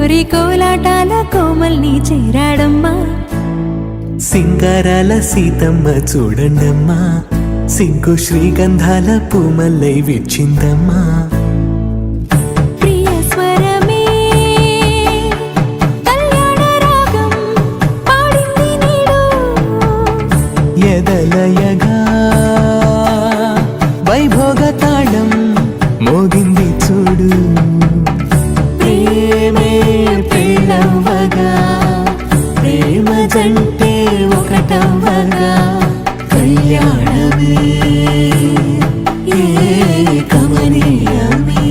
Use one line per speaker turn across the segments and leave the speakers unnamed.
కోరి కోలాటాల కోమల్ని చేరాడమ్మా.
సింగారాల సీతమ్మ చూడండమ్మా, సిగ్గు శ్రీగంధాల పూమల్లై విచ్చిందమ్మా.
ప్రియ స్వరమే కళ్యాణ రాగం పాడింది నీడు,
ఎదలయగా వైభోగ తాళం మోగింది చూడు. ప్రేమే పెళ్ళవ్వగా, ప్రేమ జంటే ఒకటవ్వగా, కళ్యాణమే కమనీయమే.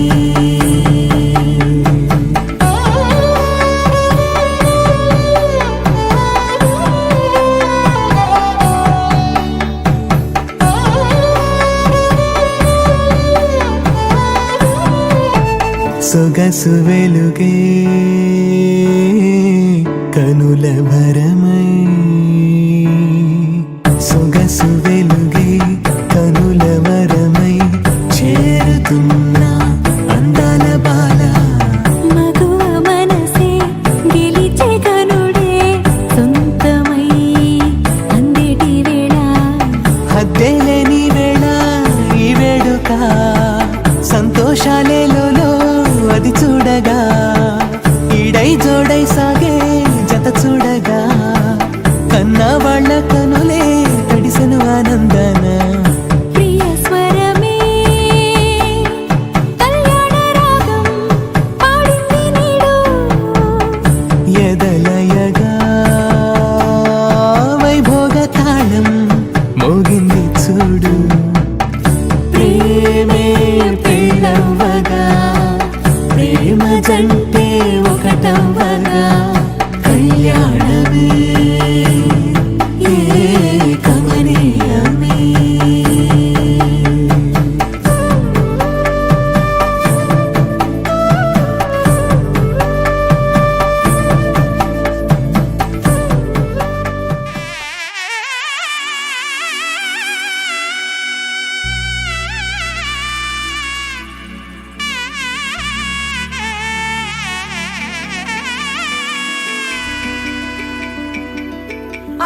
సొగసు వెలుగే కనుల భరమై, సొగసు వెలుగే కనుల వరమై చేరుతున్నా అందాల బాల.
మగువ మనసే గెలిచే కనుడే సొంతమై అందేటి వేళ,
హద్దేలేని వేళ ఈ వేడుక, సంతోషాలేలో అది చూడగా, ఈడై జోడై సాగే జత చూడగా, కన్నా వాళ్ళ కనులే తడిసెను ఆనందన.
ప్రియ స్వరమే కళ్యాణ రాగం పాడింది నీడు,
ఎదలయగా వైభోగ తాళం మోగింది చూడు. ప్రేమే పెళ్ళవ్వగా, ప్రేమ జంటే ఒకటవ్వగా, కళ్యాణమే కమనీయమే.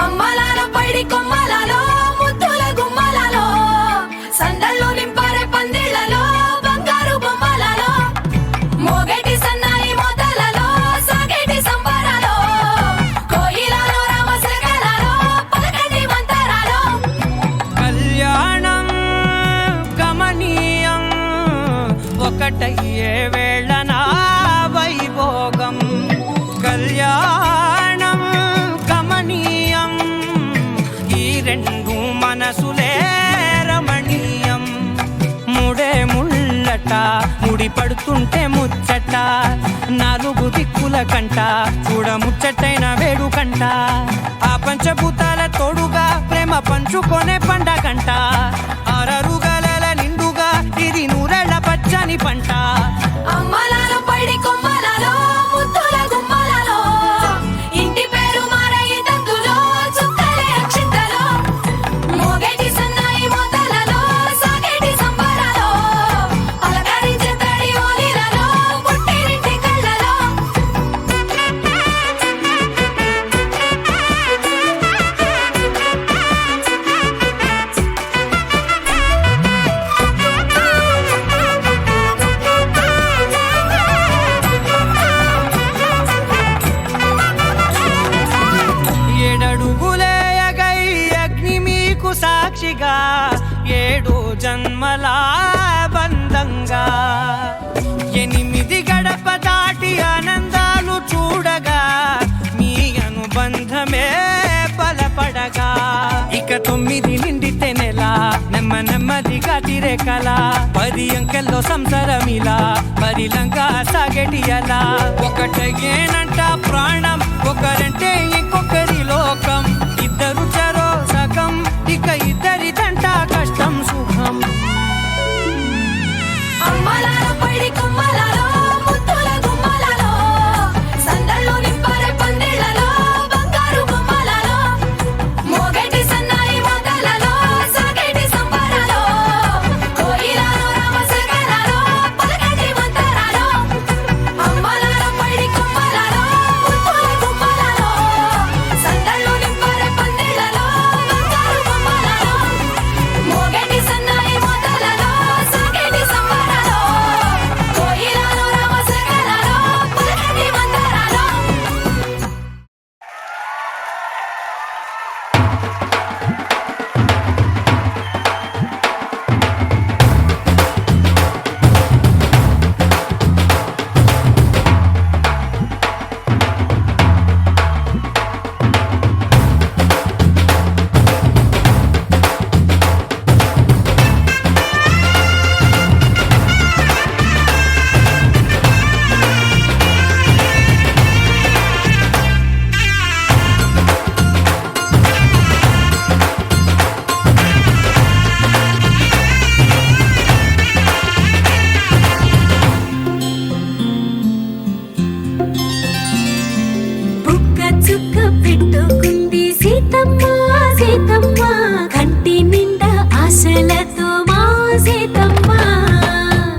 అమ్మలాల పైడి కొమ్మలలో ముద్దుల గుమ్మలలో, సందళ్ళు నింపరే పందిళ్లలో బంగారు బొమ్మలలో, మోగేటి సన్నాయి మోతలలో సాగేటి సంబరాలో, కోయిలలో రామశకలలో పలకటి మంతరాలో.
కళ్యాణం గమనీయం ఒకటయ్యే వేళన వైభోగం, కళ్యాణం గమనీయం ఈ రెండు మనసులే రమణీయం. ముడే ముళ్ళట ముడి పడుతుంటే ముచ్చట, నాలుగు దిక్కుల కంట చూడ ముచ్చటైన వేడుకంట, ఆ పంచభూతాల తోడుగా ప్రేమ పంచుకొనే పండగంట, ఆరరుగల నిండుగా ఇది నూరెళ్ళ పచ్చని పంట.
అమ్మలాల పైడి కొమ్మలలో ముద్దుల గుమ్మలలో, ఇంటి పేరు మారయి తందులో చుక్కలే అక్షింతలో, మోగేటి సన్నాయి మోతలలో సాగేటి సంబరాలో, పలకరించే తడి ఓలిలలో పుట్టినింటి కళ్ళలో.
ఏడడుగులేయగై అగ్ని మీకు సాక్షిగా, ఏడు జన్మల బంధంగా, 8 గడప దాటి ఆనందాలు చూడగా, మీ అనుబంధమే బలపడగా, ఇక 9 నిండితే నెల నెమ్మదిగా తిరే కల, 10 అంకెల్లో సంసారమిలా పరిలంగా సాగేటి అలా. ఒకటేనంట ప్రాణం, ఒకరంటే ఇంకొకరి లోకం, ఇద్దరు చరో సగం, ఇక ఇద్దరిదంట కష్టం సుఖం.
అమ్మలాల పైడి కొమ్మలలో ముద్దుల గుమ్మలలో, సందళ్ళు నింపరే పందిళ్లలో బంగారు బొమ్మలలో, మోగేటి సన్నాయి మోతలలో సాగేటి సంబరాలో, కోయిలలో రామశకలలో పలకటి మంతరాలో. అమ్మలాల పైడి కొమ్మలలో
ఆశలతో మా సీతమ్మ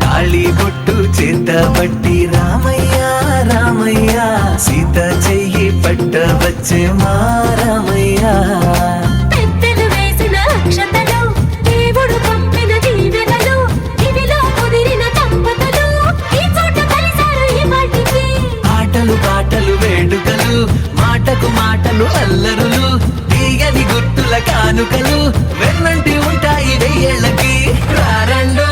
తాళి బొట్టు చేతబట్టి రామయ్య రామయ్య సీత చెయ్యి పట్ట వచ్చే మా రామయ్య
పెద్దలు వేసిన అక్షతలు దేవుడు పంపిన దీవెనలు ఇవిలో కుదిరిన దంపతులు ఈ చోట కలిశారు ఈ పాటికి
ఆటలు పాటలు వేడుకలు మాటకు మాటలు అల్లరులు తీయని గుర్తుల కానుకలు వెన్నంటి ఉంటాయి వెయ్యేళ్ళకి రారండో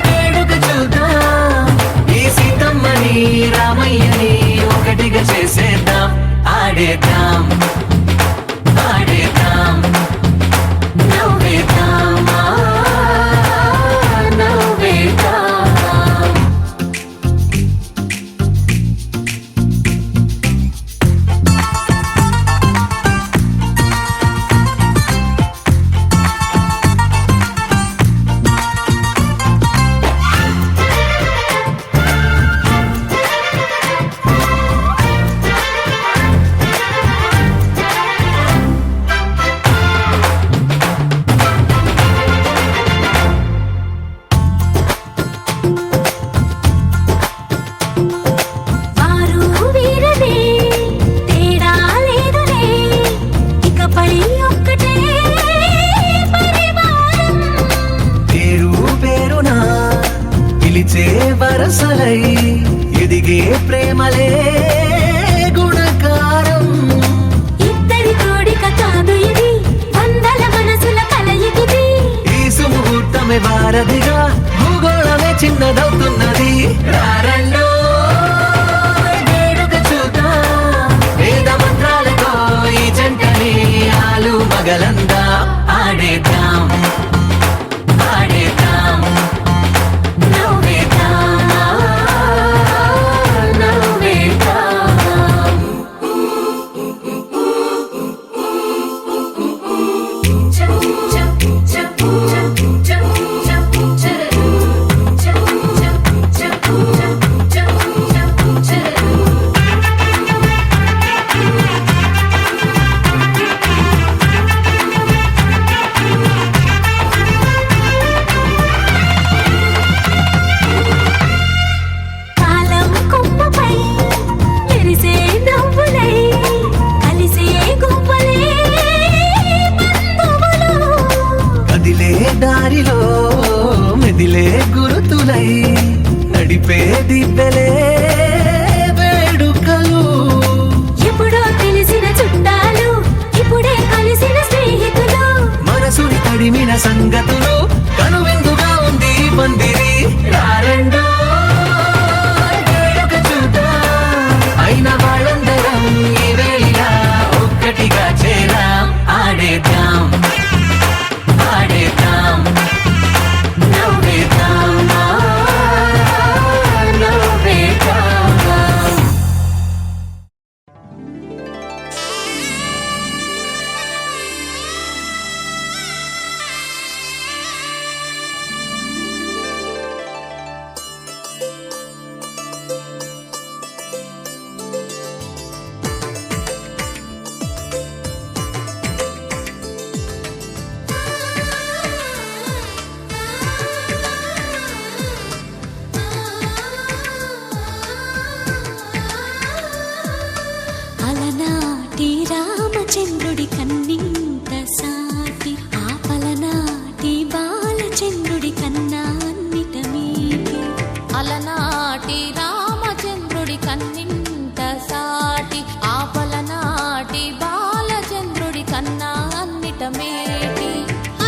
వేడుక చూద్దాం ఈ సీతమ్మని రామయ్యని ఒకటిగా చేసేద్దాం ఆడేద్దాం ఆడేద్దాం
నవ్వేద్దాం నవ్వేద్దాం వారు వీరనే తేడా లేదులే ఇకపై ఒక్కటే పరివారం
పేరు పేరునా పిలిచే వరసలై ఎదిగే ప్రేమలే గుణకారం
ఇద్దరి కోడిక కాదు ఇది వందల మనసుల కలయికిది
ఈ సుముహూర్తమే వారధిగా భూగోళమే చిన్నదవుతున్నది రారండో వేడుక చూద్దాం వేద మంత్రాలతో ఈ జంటని ఆలు మగలందా ఆడేద్దాం ఆడేద్దాం
నవ్వేద్దాం నవ్వేద్దాం కాలం కొమ్మపై మెరిసే నవ్వులై కలిసే గువ్వలే బంధువులు
కదిలే దారిలో మెదిలే గురుతులై నడిపే దిబ్బెలే వేడుకలు
ఎప్పుడో తెలిసిన చుట్టాలు ఇప్పుడే కలిసిన స్నేహితులు
మనసుని తడిమిన సంగతులు కనువిందుగా ఉంది ఈ పందిరి రారండో వేడుక చూద్దాం అయిన వాళ్ళందరం ఈ వేళ ఒక్కటిగా చేరాం ఆడేద్దాం ఆడేద్దాం
నవ్వేద్దాం నవ్వేద్దాం అలనాటి రామచంద్రుడి కన్నింత సాటి ఆపలనాటి బాలచంద్రుడి కన్నా అన్నిట మీటి
అలనాటి రామచంద్రుడి కన్నింత సాటి ఆపలనాటి బాలచంద్రుడి కన్నా అన్నిట మేటి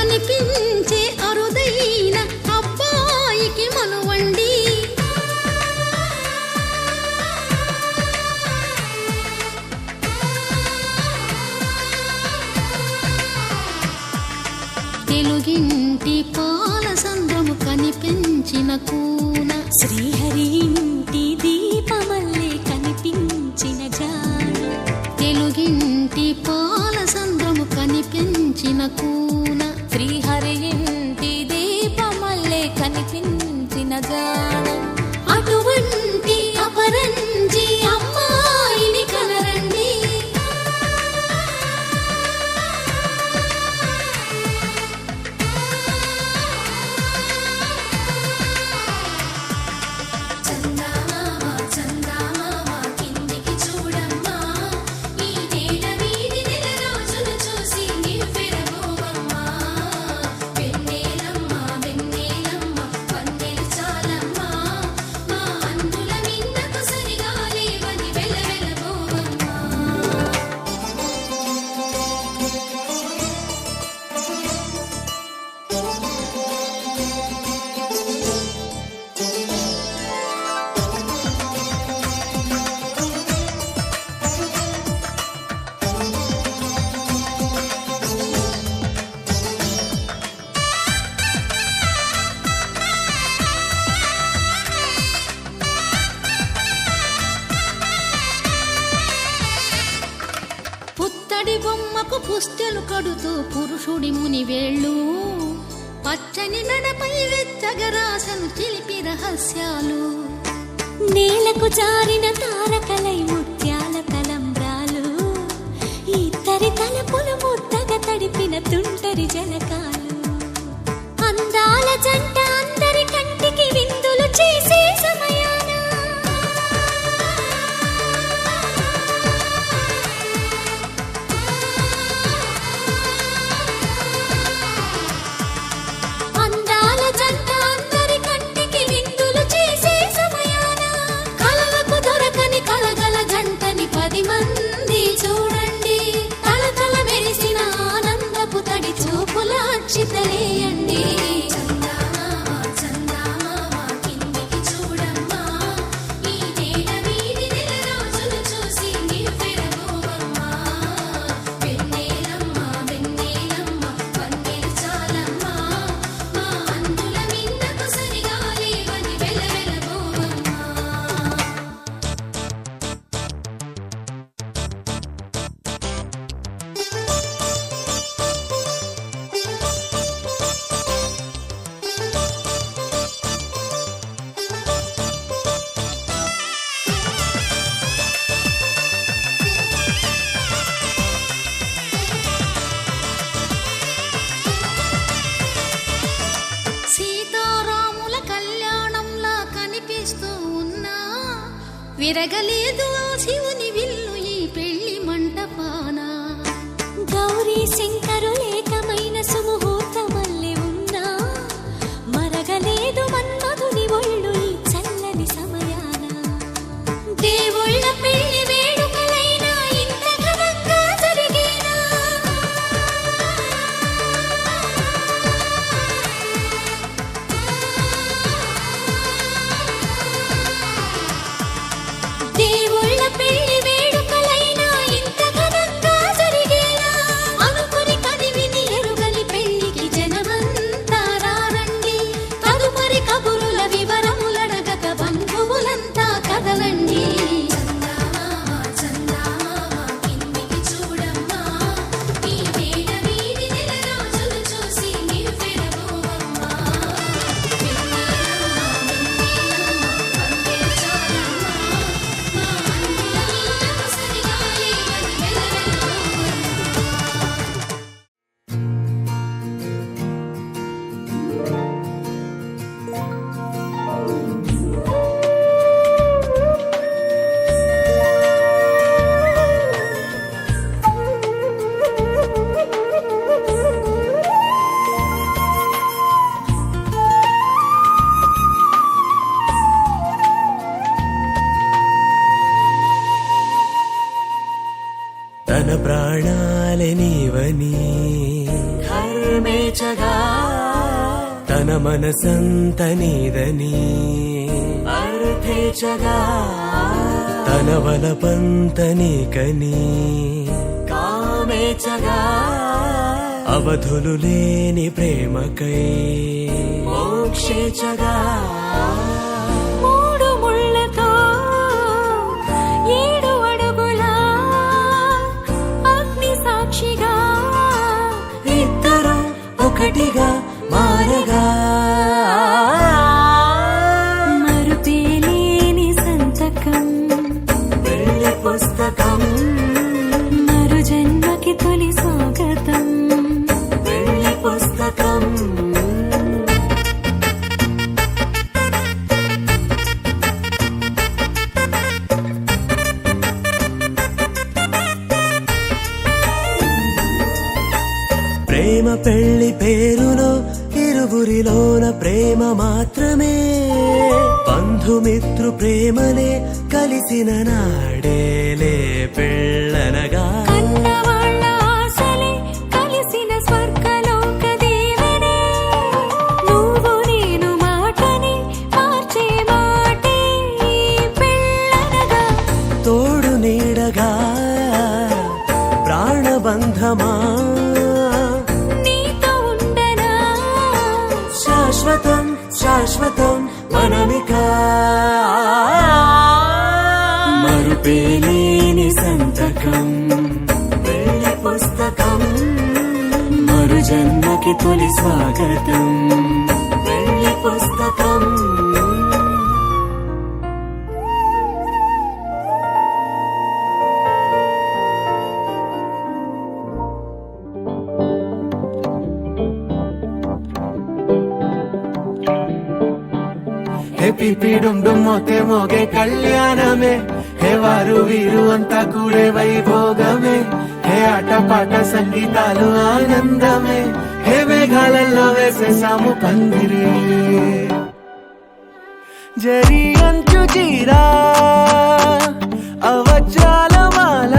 అనిపించే అరుదైన అబ్బాయికి మనువండి తెలుగింటి పాల సంద్రము కనిపించిన కూన శ్రీహరి ఇంటి దీపమల్లే కనిపించిన జాడ తెలుగింటి పాల సంద్రము కనిపించిన కూన
శ్రీహరి ఇంటి దీపమల్లే కనిపించిన జాడ
అటువంటి అపరంజి అమ్మాయిని కనరండి పుత్తడి బొమ్మకు పుస్తెలు కడుతూ పురుషుడి ముని వేళ్ళు పచ్చని మెడపై వెచ్చగరాసను చిలిపి రహస్యాలు
నేలకు జారిన తారకలై ముత్యాల తలంబ్రాలు ఇద్దరి తలపులు ముద్దగా తడిపిన తుంటరి జలకాలు అందాల జంట అందరి కంటికి విందులు చేసే సమయాన అందాల జంట అందరి కంటికి విందులు చేసే సమయాన కలలకు దొరకని కలగల జంటని 10 మంది చూడండి తలతల మెరిసిన ఆనందపు తడి చూపుల అక్షితలేయండి
సీతారాముల కళ్యాణంలా కనిపిస్తూ ఉన్నా విరగలేదు ఆ శివుని విల్లు ఈ పెళ్లి మంటపాన
గౌరీ శంకరు ఏకమైన సుముహూర్తమల్లె ఉన్నా మరగలేదు మన్మధుని ఒళ్ళు ఈ చల్లని సమయాన దేవుళ్ళ పెళ్లి వేడుకలైనా ఇంత ఘనంగా జరిగేనా దేవుళ్ళ పెళ్లి వేడుకలైనా ఇంత ఘనంగా జరిగేనా అనుకుని కదివిని ఎరుగని పెళ్లికి జనమంతా రారండి తదుపరి కబురుల వివరములడగక బంధువులంతా కదలండి
తన ప్రాణాలే నీవని హర్మేచగా తన మనసంత నీదని అర్థేచగా తన వలపంత నీకని కామేచగా అవధులు లేని ప్రేమకై మోక్షేచగా
మూడు ముళ్ళతో 7 అడుగుల అగ్ని సాక్షిగా
ఇద్దరు ఒకటిగా మారగా
మరుపేలేని సంతకం
పెళ్లి పుస్తకం
మరు జన్మకి తొలి స్వాగతం
పెళ్లి పుస్తకం ప్రేమ పెళ్లి పేరులో ఇరువురిలోన ప్రేమ మాత్రమే బంధుమిత్రు ప్రేమలే కలిసిన నాడేలే పెళ్ళనగా
కన్నవాళ్ళ ఆశలే కలిసిన స్వర్గలోక దేవనే నువ్వు నేను మాటని మార్చే మాటే పెళ్ళనగా
తోడు నీడగా ప్రాణబంధమా
నీతో ఉండనా
శాశ్వతం శాశ్వతం మనమిక మరుపేలేని సంతకం పెళ్లి జన్మకి తొలి స్వాగతం వెళ్ళి పుస్తకం పిపిడుండు మోతే మోగే కళ్యాణమే హే వారు వీరు అంతా కూడే వైభోగమే హే ఆటపాట సంగీతాలు ఆనందమే హే మేఘాలలో వేసేసాము పందిరి జరి అంచు చీరా అవజ్రాల మాల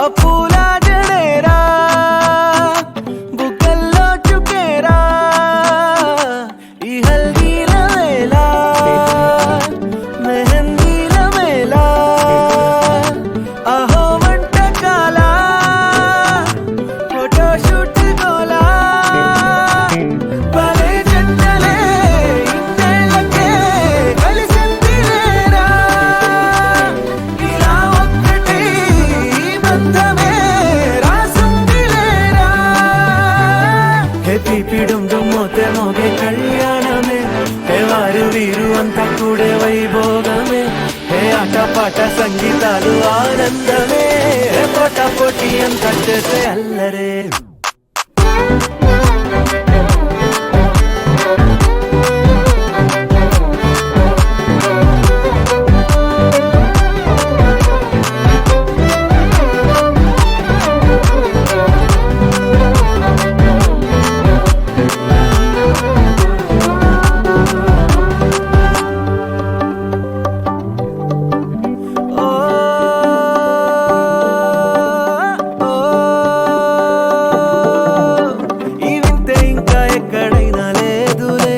అపూల జడేరా బుగ్గల్లో చుకేరా ఈ హల్దీల వేళ మెహందీల వేళ అహో వంటకాల ఫోటోషూట్ గోలా భలే జంటలే ఇన్నేళ్ళకే కలిసిందిలేరా ఇలా ఒక్కటి బంధమే రాసుందిలేరా హే పిపిడుండు మోతే మోగే కళ్యాణమే హే వారు వీరు అంతా కూడే వైభోగమే హే ఆటపాట సంగీతాలు ఆనందమే హే పోటా పోటీ అంతా చేసే అల్లరే ఈ వింతే ఇంకా ఎక్కడైనా లేదులే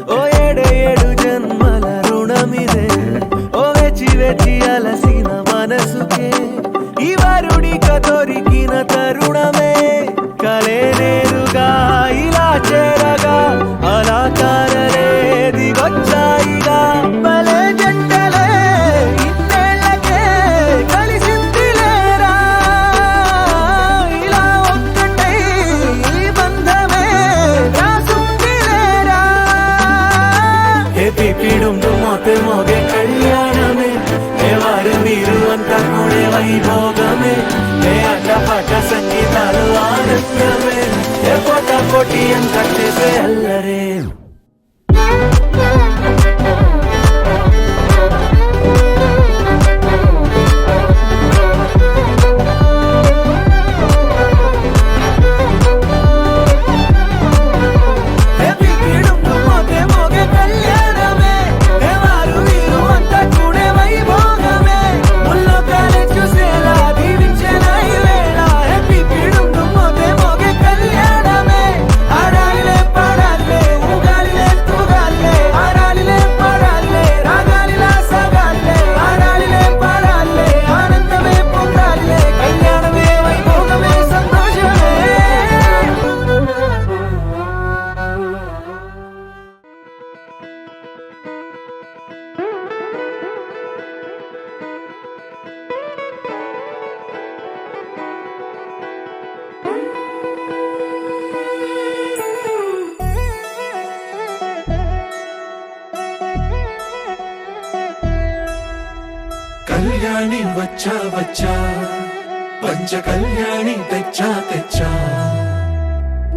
ఓ ఏడే ఏడు జన్మల రుణమిదే ఓ వేచి వేచి అలసిన మనసుకే ఈ వరుడిక దొరికిన తరుణమే కలే నేరుగా ఇలా చేరగా అలా కారలే దిగొచ్చాయిగా భలే జంటలే ఇన్నేళ్ళకే కలిసిందిలేరా ఇలా ఒక్కటై ఈ బంధమే రాసుందిలేరా హే పిపిడుండు మోతే మోగే కళ్యాణమే హే వారు వీరు అంతా కూడే వైభోగమే హే ఆటపాట సంగీతాలు ఆనందమే హే పోటా పోటీ అంతా చేసే అల్లరే హే పిపిడుండు మోతే మోగే కళ్యాణమే హే వారు వీరు అంతా కూడే వైభోగమే ముల్లోకాలే చూసేలా దీవించేలా ఈ వేళ హే పిపిడుండు మోతే మోగే కళ్యాణమే ఆడాలిలే పాడాలిలే ఊగాలిలే తూగాలిలే ఆడాలిలే పాడాలిలే రాగాలిలా సాగాలిలే ఆడాలిలే పాడాలిలే ఆనందమే పొందాలిలే కళ్యాణమే వైభోగమే సంతోషమే
కళ్యాణి వచ్చా వచ్చా పంచ కళ్యాణి తెచ్చా తెచ్చా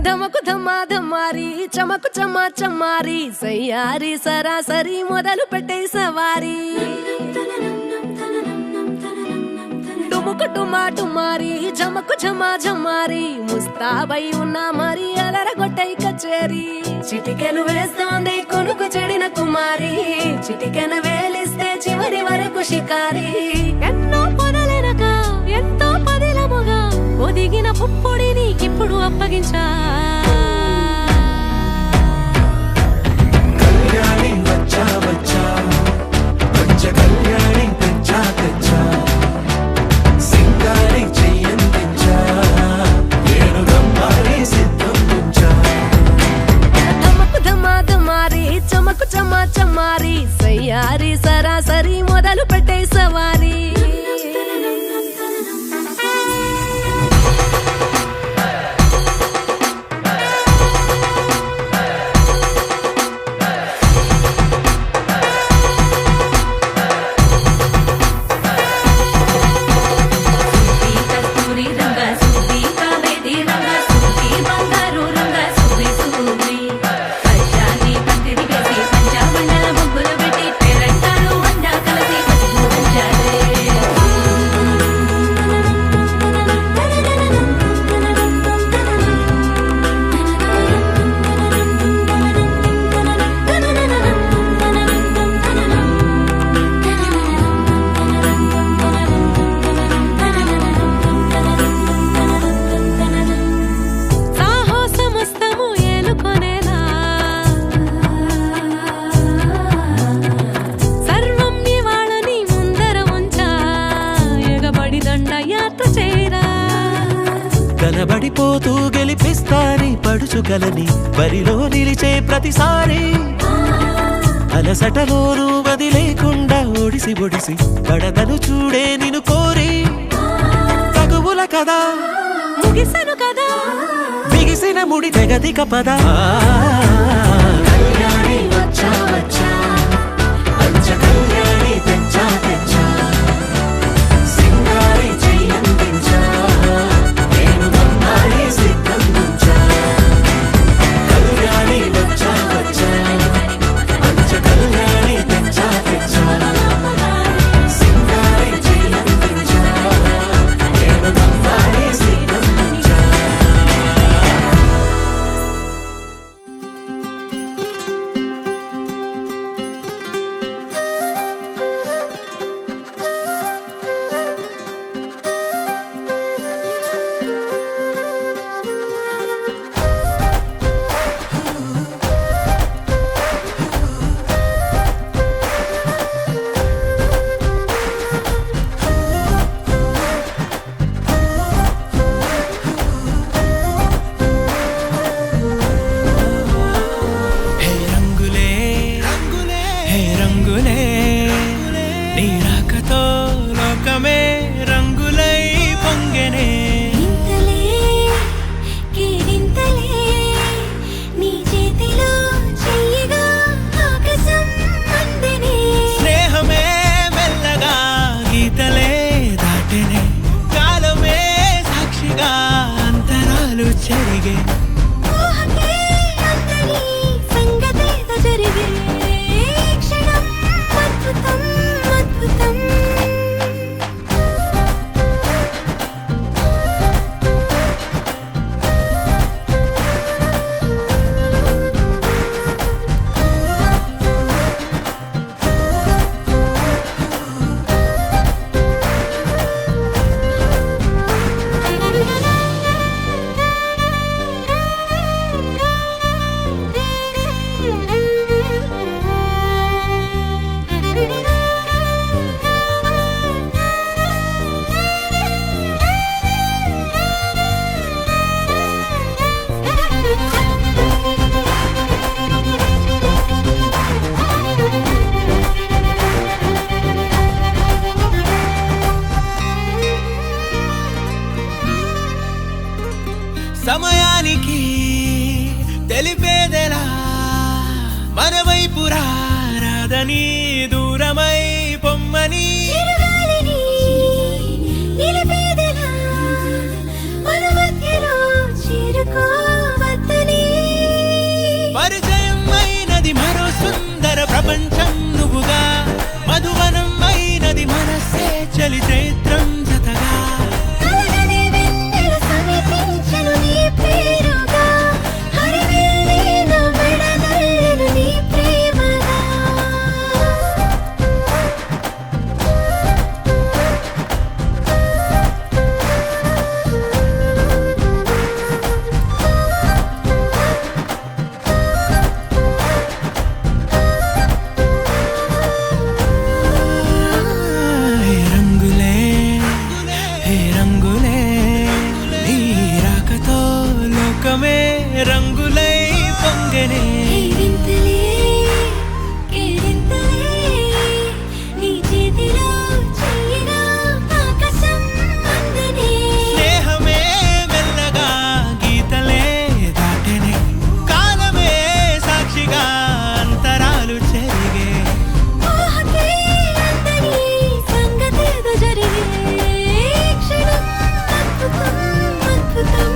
ధమకు ధమ్మా ధమ్మారి చమకు చమ్మా చమ్మారి సయ్యారి సరాసరి మొదలు పెట్టే సవారి డుముకు డుమా డుమారి జమకు జమా జమ్మారి ముస్తాబై ఉన్నా మరి అలరగొట్టై కచేరి చిటికెను వేస్తోంది కొనుకు చెడిన కుమారి చిటికెను వేలిస్తే చివరి వరకు షికారి ఎన్నో పొదలెనక ఎంతో పదిలముగా ఒదిగిన పుప్పొడి నీకిప్పుడు అప్పగించా
కళ్యాణి వచ్చా వచ్చా పంచ కళ్యాణి తెచ్చా తెచ్చా సింగారి చెయ్యందించా ఏడుగమ్మారి సిద్ధం ఉంచా
ధమకు ధమ్మా ధమ్మారి చమకు చమ్మా చమ్మారి సయ్యారి సరాసరి మొదలు పెట్టే సవారి
కలబడిపోతూ గెలిపిస్తాని పడుచుకలని బరిలో నిలిచే ప్రతిసారి అలసటలోనూ వదిలేకుండా ఒడిసి ఒడిసి పడదను చూడే నిన్ను కోరి తగువుల కదా
ముగిసను కదా
బిగిసిన ముడి తెగదిక పద కళ్యాణి వచ్చా వచ్చా పంచ కళ్యాణి తెచ్చా తెచ్చా సింగారి చెయ్యందించా నేను బంగారి సిద్ధందించా కళ్యాణి వచ్చా వచ్చా పంచ కళ్యాణి తెచ్చా తెచ్చా సింగారి చెయ్యందించా నేను బంగారి సిద్ధందించా
హే రంగులే హే రంగులే నీ రాకతో లోకమే రంగులై పొంగెనే
ఇంతలే కేరింతలే నీ చేతిలో చెయ్యగా ఆకాశం అందనే
స్నేహమే మెల్లగా గీతలే దాటెనే కాలమే సాక్షిగా అంతరాలు చెరిగే
ఊహకే అందని సంగతేదో జరిగే క్షణం అద్భుతం అద్భుతం
సమయానికి తెలిపేదెలా మన వైపు రాదని దూరమై పొమ్మని
చిరుగాలిని నిలిపేదెలా మన మధ్యలో చేరుకోవద్దని
పరిచయం అయినది మరో సుందర ప్రపంచం నువ్వుగా మధువనం అయినది మనస్సే చలి చైత్రం జతగా
కలగని వెన్నెల సమీపించెను నీ పేరుగా హరివెల్లి నా మెడనల్లెను నీ ప్రేమగా
హే రంగులే హే రంగులే నీ రాకతో లోకమే రంగులై పొంగెనే
వింతలే కేరింతలే నీ చేతిలో చెయ్యగా ఆకాశం అందనే
స్నేహమే మెల్లగా గీతలే దాటెనే కాలమే సాక్షిగా అంతరాలు చెరిగే
ఊహకే అందని సంగతేదో జరిగే క్షణం అద్భుతం అద్భుతం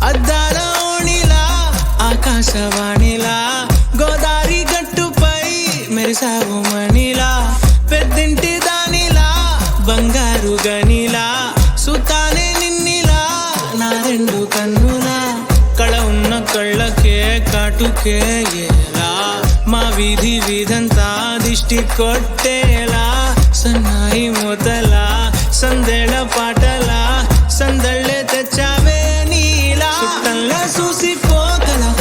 అద్దాల ఓణిలా ఆకాశవాణిలా గోదావరి బ్రతుకేలా మా వీధి వీధంతా దిష్టి కొట్టేలా సన్నాయి మొదలా సందేళ పాటలా సందళ్ళే తెచ్చావే నీలా చుట్టంలా చూసిపోగలా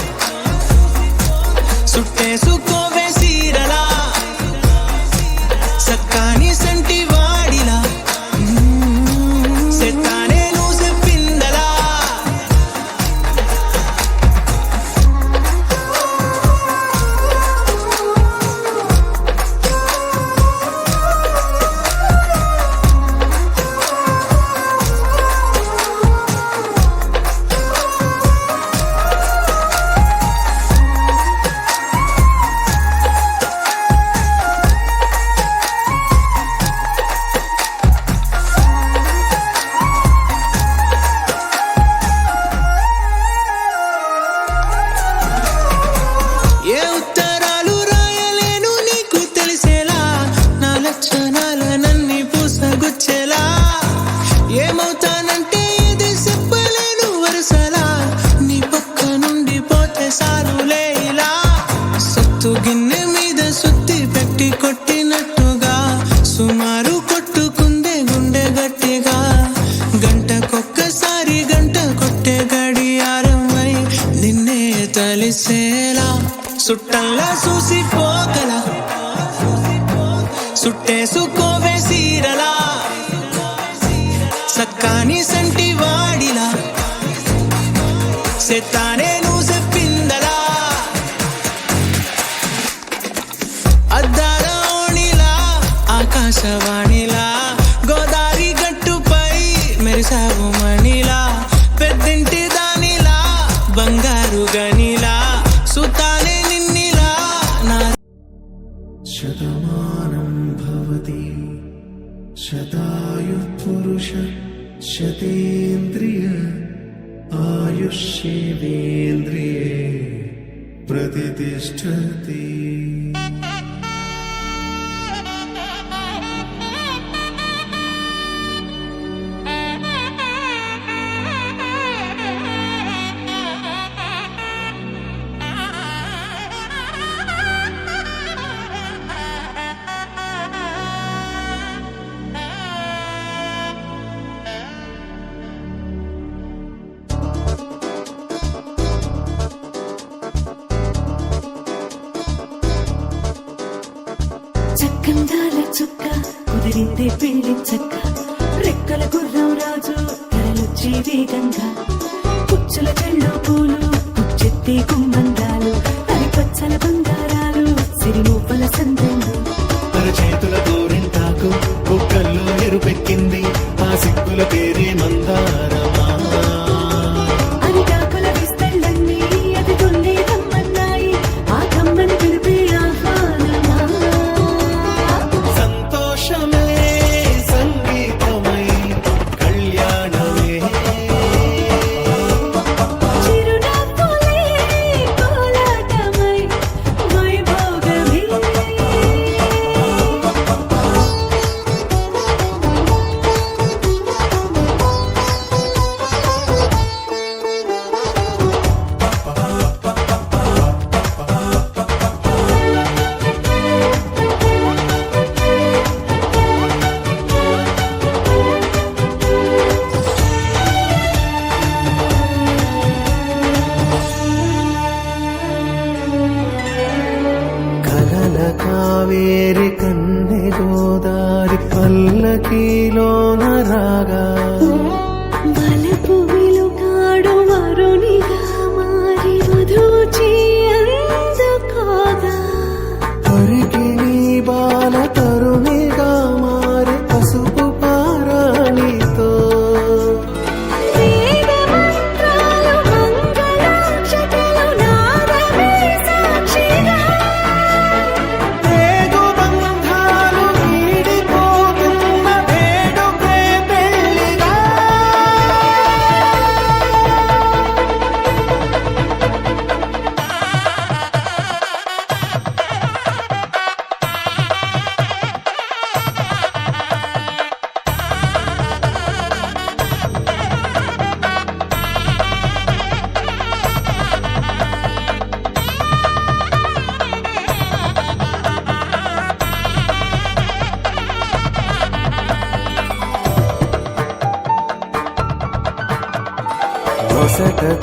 సుట్టేసుకోవే సీరలా సక్కాని సంటి వాడిలా సెత్తానే నువ్వు చెప్పిందలా ఏ ఉత్తరాలు రాయలేను నీకు తెలిసేలా నా లక్షణాలనన్నీ పూసగుచ్చేలా ఏమవుతానంటే ఇది చెప్పలేను వరుసలా నీ పక్క నుండి పోతే సారులే ఇలా సత్తు గిన్నె మీద సుత్తి పెట్టి కొట్టినట్టుగా సుమారు కొట్టుకుందే గుండె గట్టిగా గంటకొక్కసారి గంట కొట్టే గడియారమై నిన్నే తలిసేలా సుట్టంలా చూసిపోగలా సుట్టేసుకోవే సీరలా సక్కాని సంటి వాడిలా సెత్తానే నువ్వు చెప్పిందలా అద్దాల ఓణిలా ఆకాశవాణిలా గోదావరి గట్టుపై మెరిసావు మణిలా పెద్దింటి దానిలా బంగారు గనిలా సుతానే నిన్నిలా నా
శతమానం భవతి శతాయు పురుష శతేంద్రియ ఆయుష్యేంద్రియే ప్రతిష్టతి.
చక్కందాల చుక్క కుదిరిందే పెళ్లి చక్క రెక్కల గుర్రం రాజు తరలొచ్చి వేగంగా పుచ్చుల చెళ్ళు పూలు పుచ్చెత్తి కుమ్మందాలు అవి పచ్చల బంగారాలు సిరిమూపల సందెంలు
చేతుల గోరింటాకు కుక్కల్లో ఎరుపెక్కింది ఆ సిక్కుల పేరే మందారమా.
అరిటాకుల విస్తళ్ళన్నీ అది తొల్లి రమ్మన్నాయి ఆ కమ్మని పిలిపి ఆహ్వానమా
సంతోషమే సంగ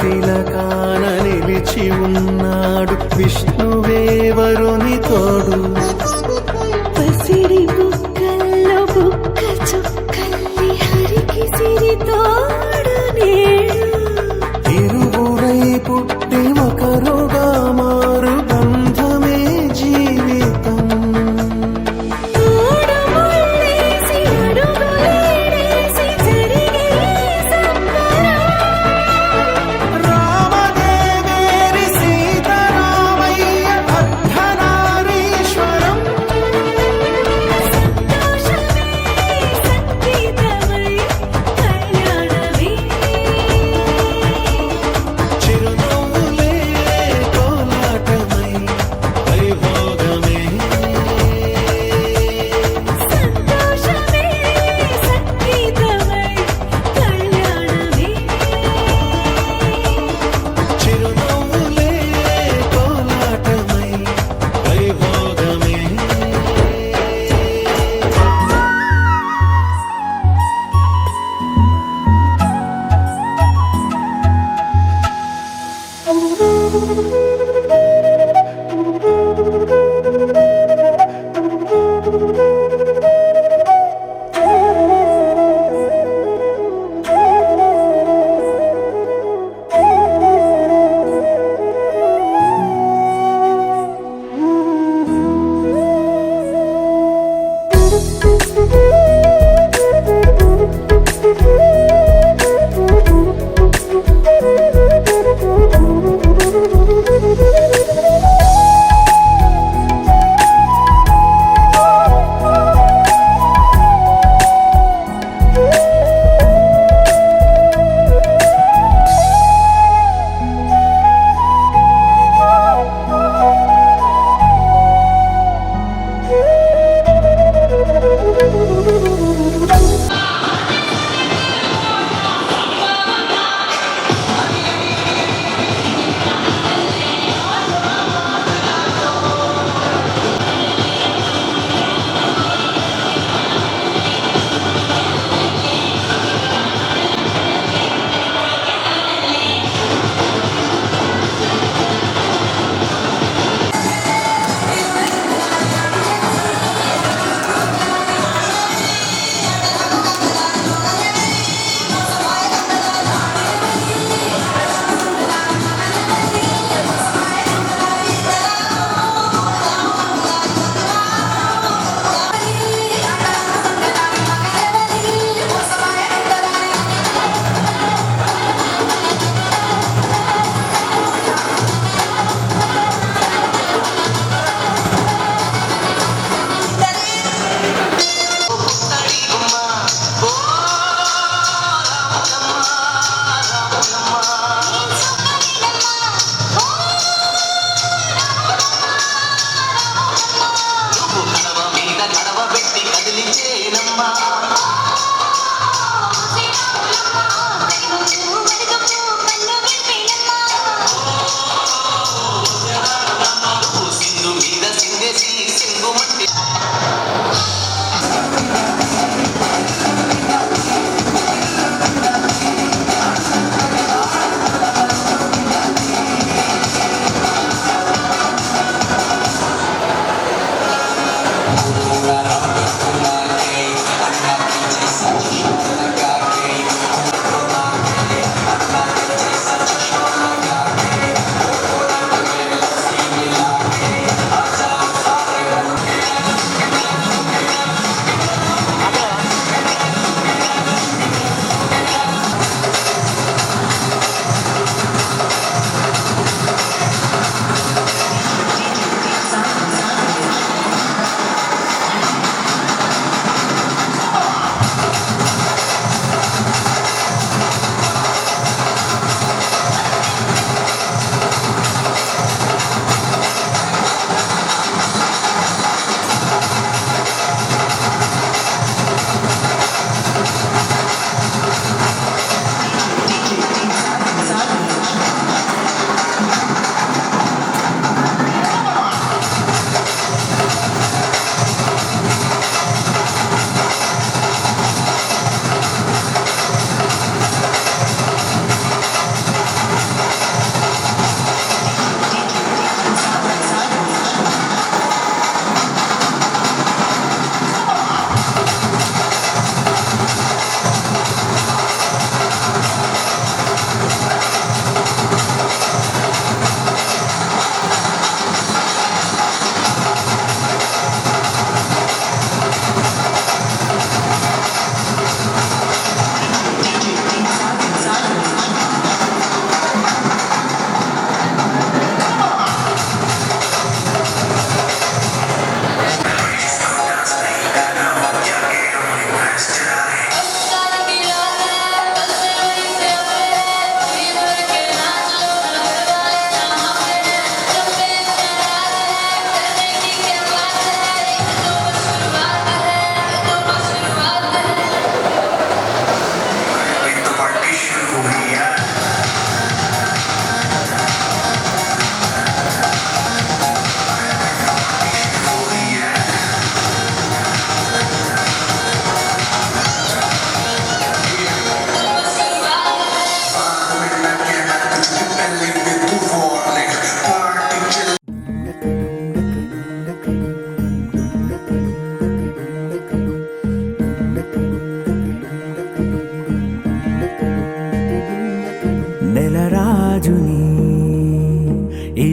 తిలకాన నిలిచి ఉన్నాడు విష్ణువే వరుని తోడు.
పసిడి బుక్కల్లో బుక్క చుక్కల్లి హరికి సిరి తోడు నేడు.
ఇరువురై పుట్టి ఒకరుగా మారు బంధమే జీవితం.
తోడు ముళ్ళేసి అడుగులేసి జరిగే సంబరం.
రామదేవేరి సీతారామయ్య అర్ధనారీశ్వరం.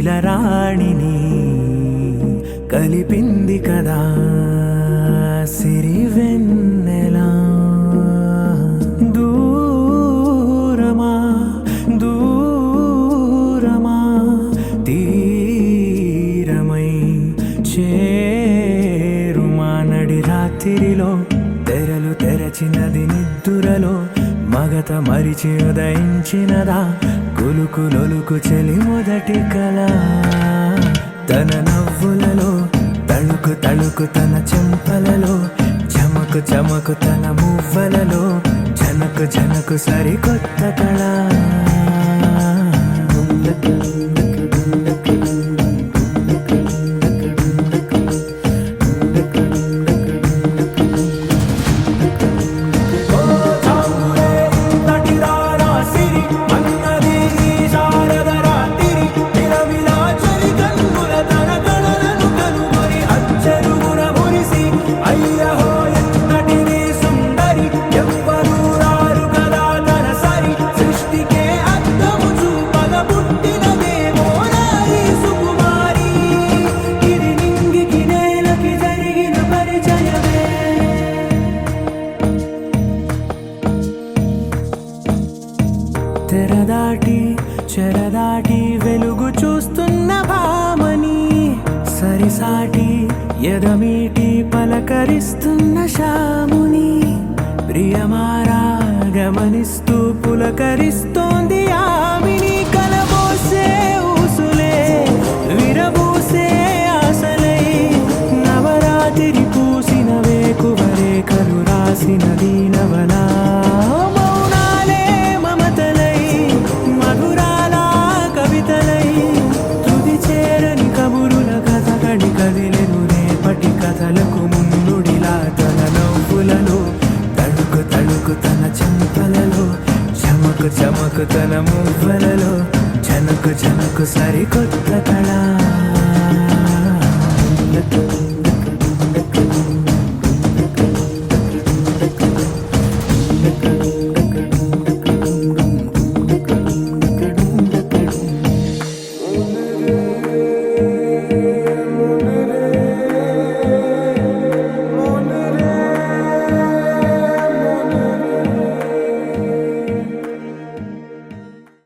ఇలరాణిని కలిపింది కదా సిరివెన్నెలా. దూరమా దూరమా తీరమై చేరుమా నడి రాత్రిలో తెరలు తెరచినది నిద్దురలో మగత మరిచి ఉదయించినదా కులుకు లొలుకు చెలి మొదటి కళ. తన నవ్వులలో తళుకు తళుకు తన చెంపలలో చమకు చమకు తన మువ్వలలో జనకు జనకు సరికొత్త కళ. తెరదాటి చెరదాటి వెలుగు చూస్తున్న భామని సరిసాటి ఎదమీటి పలకరిస్తున్న శాముని ప్రియమారా గమనిస్తూ పులకరిస్తోంది ఆవిని. కలబోసే ఊసులే విరబూసే ఆశలై నవరాత్రి పూసిన వేకువరేఖలు రాసినది నవలా. మౌనాలే మమతలై మధురాల కవితలై తుది చేరని కబురుల కథ కడి కదిలెను రేపటి కథలకు ముందుడిలా. తన నవ్వులలో తళుకు తళుకు తన చెంపలలో చమకు చమకు తన మువ్వలలో జనకు జనకు సరికొత్త కళ.